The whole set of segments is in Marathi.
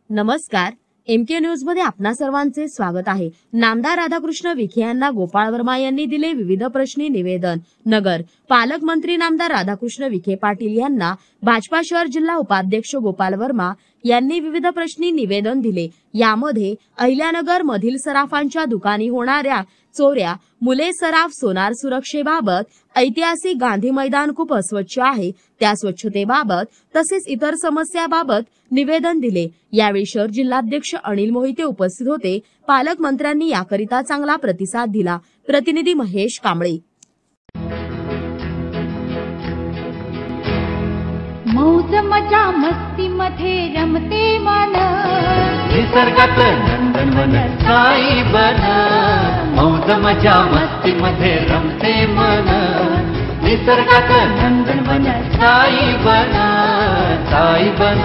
नमस्कार, एमके न्यूज मध्ये आपणा सर्वांचे स्वागत आहे। नामदार राधाकृष्ण विखे यांना गोपाळ वर्मा यांनी दिले विविध प्रश्नी निवेदन। नगर पालकमंत्री नामदार राधाकृष्ण विखे पाटील यांना भाजपा शहर जिल्हा उपाध्यक्ष गोपाळ वर्मा यांनी विविध प्रश्नी निवेदन दिले। यामध्ये अहिल्यानगर मधील सराफांच्या दुकानी होणाऱ्या चोऱ्या, मुले सराफ, सोनार सुरक्षेबाबत, ऐतिहासिक गांधी मैदान खूप अस्वच्छ आहे त्या स्वच्छतेबाबत तसेच इतर समस्याबाबत निवेदन दिले। यावेळी शहर जिल्हाध्यक्ष अनिल मोहिते उपस्थित होते। पालकमंत्र्यांनी याकरिता चांगला प्रतिसाद दिला। प्रतिनिधी महेश कांबळे। मौज मजा मस्ती मध्ये रमते मन, निसर्गात नंदनवन साई बन। मौज मजा मस्ती मध्ये रमते मन, निसर्गात नंदनवन साई बन, साई बन।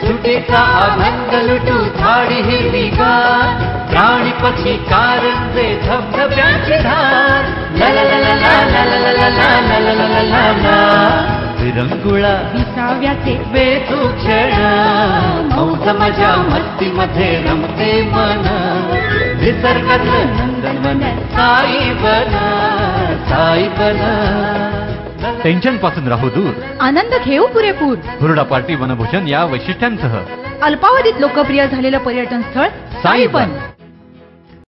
सुटीचा आनंद लुटू झाडी हिरवीगार, प्राणी पक्षी कारंजे धबधब्याची धार। ला ला ला ला ला ला ला ला ला ला ला ला ला ला। विरंगुळा विसाव्याचे वेधू क्षण, मौज मजा मस्ती मध्ये रमते मन, निसर्गात नंदनवन साई बन, साई बन। टेन्शन पासून राहू दूर, आनंद घेऊ पुरेपूर। हुरडा पार्टी वनभोजन या वैशिष्ट्यांसह अल्पावधीत लोकप्रिय झालेलं पर्यटन स्थळ साईबन।